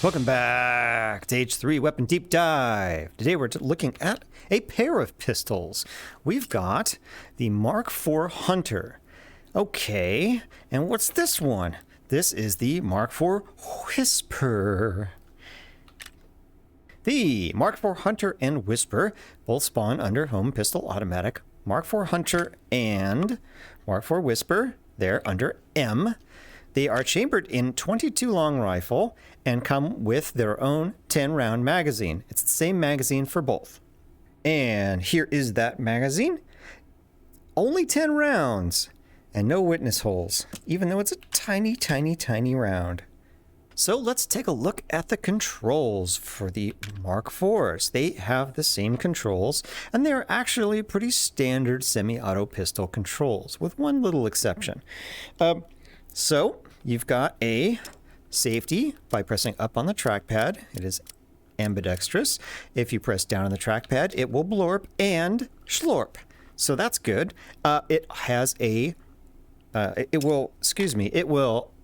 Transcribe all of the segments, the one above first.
Welcome back to H3 Weapon Deep Dive. Today we're looking at a pair of pistols. We've got the Mark IV Hunter. Okay, and what's this one? This is the Mark IV Whisper. The Mark IV Hunter and Whisper both spawn under Home Pistol Automatic. Mark IV Hunter and Mark IV Whisper, they're under M. They are chambered in .22 long rifle and come with their own 10-round magazine. It's the same magazine for both. And here is that magazine. Only 10 rounds and no witness holes, even though it's a tiny, tiny, tiny round. So let's take a look at the controls for the Mark IVs. They have the same controls, and they're actually pretty standard semi-auto pistol controls, with one little exception. So you've got a safety by pressing up on the trackpad. It is ambidextrous. If you press down on the trackpad, it will blorp and schlorp. So that's good. It has a, it will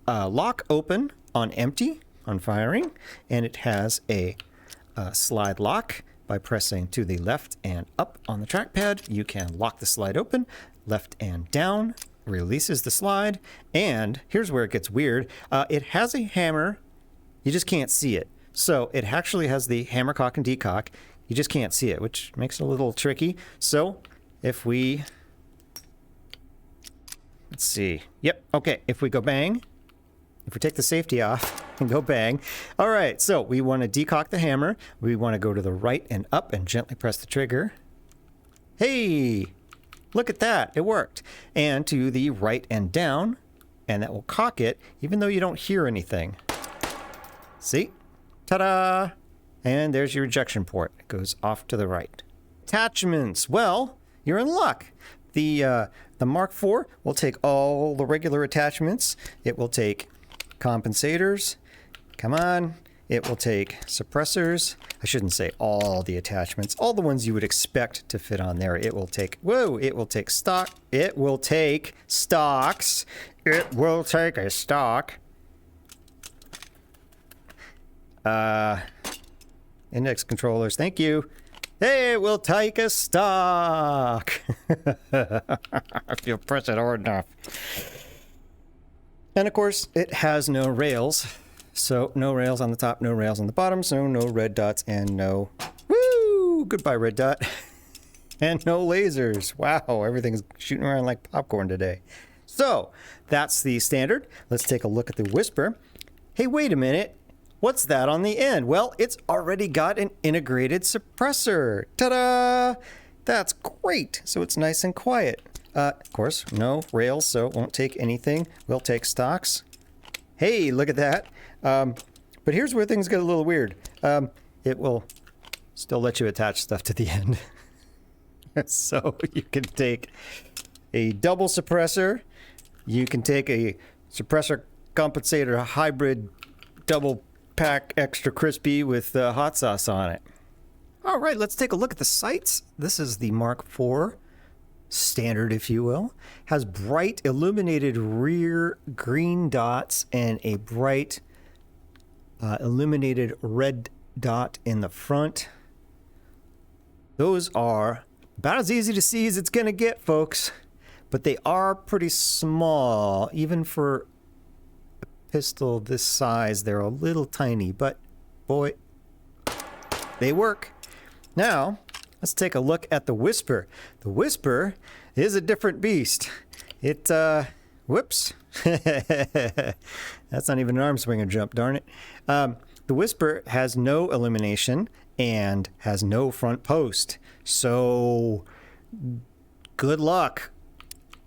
lock open on empty, on firing, and it has a slide lock. By pressing to the left and up on the trackpad, you can lock the slide open, left and down, releases the slide, and here's where it gets weird. It has a hammer, you just can't see it. So it actually has the hammer cock and decock, you just can't see it, which makes it a little tricky. So if we, let's see, yep, okay, if we go bang, if we take the safety off and go bang, all right, so we want to decock the hammer, we want to go to the right and up and gently press the trigger. Hey! Look at that, it worked. And to the right and down, and that will cock it, even though you don't hear anything. See? Ta-da! And there's your ejection port. It goes off to the right. Attachments. Well, you're in luck. The Mark IV will take all the regular attachments. It will take compensators. Come on. It will take suppressors. I shouldn't say all the attachments. All the ones you would expect to fit on there. It will take, whoa, it will take stock. It will take stocks. It will take a stock. Index controllers, thank you. Hey, it will take a stock. If you press it hard enough. And of course, it has no rails. So no rails on the top, no rails on the bottom, so no red dots and no, woo, goodbye red dot, and no lasers. Wow, everything's shooting around like popcorn today. So that's the standard. Let's take a look at the Whisper. Hey, wait a minute. What's that on the end? Well, it's already got an integrated suppressor. Ta-da! That's great. So it's nice and quiet. Of course, no rails, so it won't take anything. We'll take stocks. Hey, look at that. But here's where things get a little weird. It will still let you attach stuff to the end. So you can take a double suppressor. You can take a suppressor compensator hybrid double pack extra crispy with hot sauce on it. All right, let's take a look at the sights. This is the Mark IV standard, if you will. Has bright illuminated rear green dots and a bright illuminated red dot in the front. Those are about as easy to see as it's gonna get, folks, but they are pretty small. Even for a pistol this size, they're a little tiny, but boy, they work. Now let's take a look at the Whisper. The Whisper is a different beast. It whoops. That's not even an arm swinger jump, darn it. The Whisper has no illumination and has no front post. So good luck.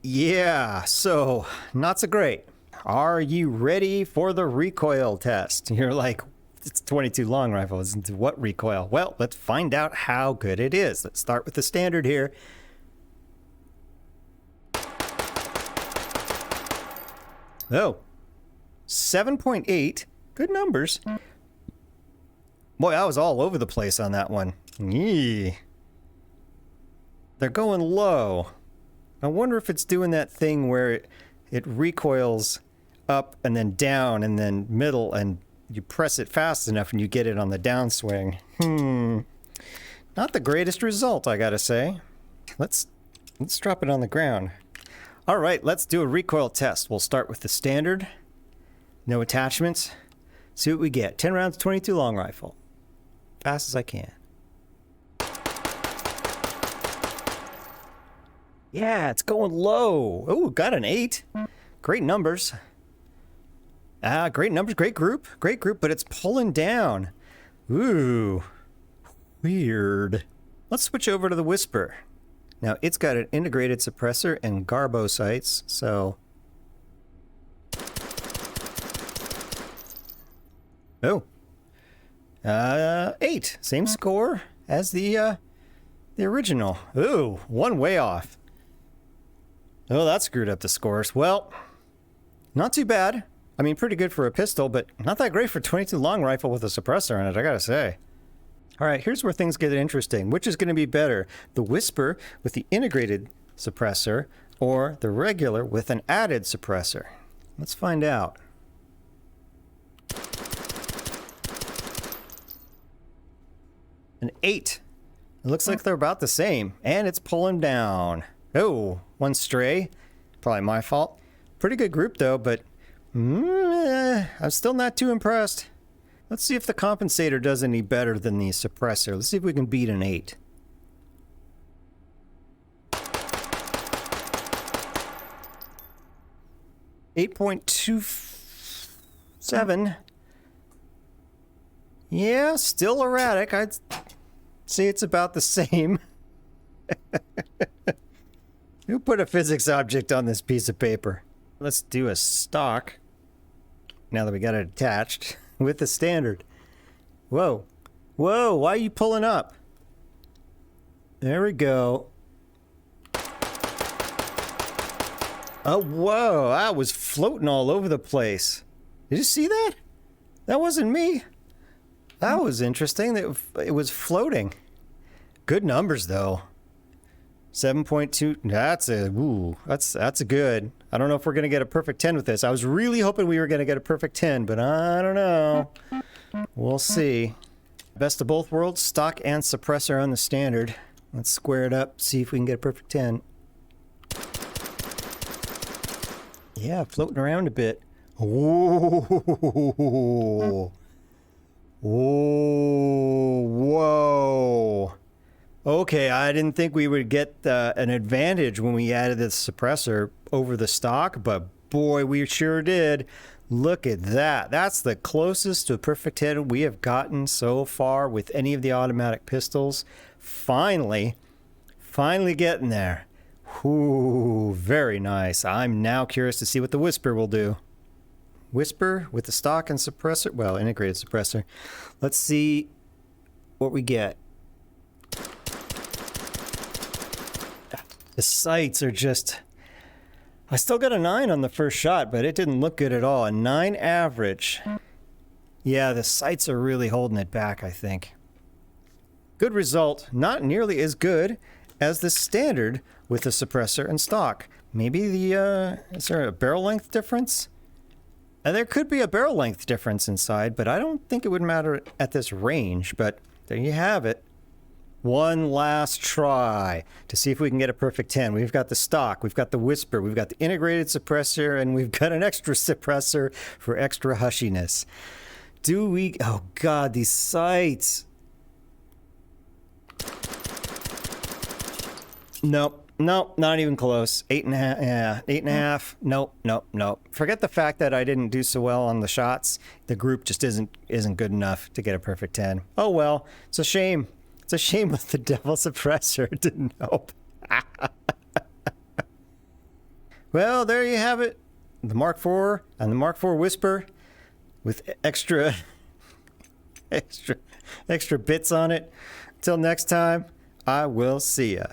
Yeah, so not so great. Are you ready for the recoil test? You're like, it's 22 long rifles. What recoil? Well, let's find out how good it is. Let's start with the standard here. Oh, 7.8. Good numbers. Boy, I was all over the place on that one. Yee. They're going low. I wonder if it's doing that thing where it recoils up and then down and then middle and you press it fast enough and you get it on the downswing. Not the greatest result, I gotta say. Let's drop it on the ground. All right, let's do a recoil test. We'll start with the standard. No attachments. See what we get. 10 rounds, 22 long rifle. Fast as I can. Yeah, it's going low. Oh, got an 8. Great numbers. Great numbers, great group, but it's pulling down. Ooh, weird. Let's switch over to the Whisper. Now, it's got an integrated suppressor and Garbo sights, so... Oh. 8. Same score as the original. Ooh, one way off. Oh, that screwed up the scores. Well, not too bad. I mean, pretty good for a pistol, but not that great for 22 long rifle with a suppressor on it, I gotta say. All right, here's where things get interesting. Which is going to be better, the Whisper with the integrated suppressor or the regular with an added suppressor? Let's find out. An 8. It looks like they're about the same, and it's pulling down. Oh, one stray. Probably my fault. Pretty good group, though, but I'm still not too impressed. Let's see if the compensator does any better than the suppressor. Let's see if we can beat an 8. .27. Yeah, still erratic. I'd say it's about the same. Who put a physics object on this piece of paper? Let's do a stock. Now that we got it attached with the standard. Whoa. Whoa, why are you pulling up? There we go. Oh, whoa, I was floating all over the place. Did you see that? That wasn't me. That was interesting. It was floating. Good numbers, though. 7.2. That's a good. I don't know if we're going to get a perfect 10 with this. I was really hoping we were going to get a perfect 10, but I don't know. We'll see. Best of both worlds, stock and suppressor on the standard. Let's square it up, see if we can get a perfect 10. Yeah, floating around a bit. Whoa. Whoa. Okay, I didn't think we would get an advantage when we added the suppressor over the stock, but boy, we sure did. Look at that. That's the closest to a perfect hit we have gotten so far with any of the automatic pistols. Finally getting there. Ooh, very nice. I'm now curious to see what the Whisper will do. Whisper with the stock and suppressor, well, integrated suppressor. Let's see what we get. The sights are just... I still got a 9 on the first shot, but it didn't look good at all. A 9 average. Yeah, the sights are really holding it back, I think. Good result. Not nearly as good as the standard with the suppressor and stock. Maybe the... is there a barrel length difference? There could be a barrel length difference inside, but I don't think it would matter at this range. But there you have it. One last try to see if we can get a perfect 10. We've got the stock, we've got the Whisper, we've got the integrated suppressor, and we've got an extra suppressor for extra hushiness. Do we... oh God, these sights. Nope. Nope, not even close. 8.5. Yeah, 8.5. Nope. Forget the fact that I didn't do so well on the shots. The group just isn't good enough to get a perfect 10. Oh well, it's a shame. It's a shame with the devil suppressor. It didn't help. Well, there you have it. The Mark IV and the Mark IV Whisper with extra bits on it. Until next time, I will see ya.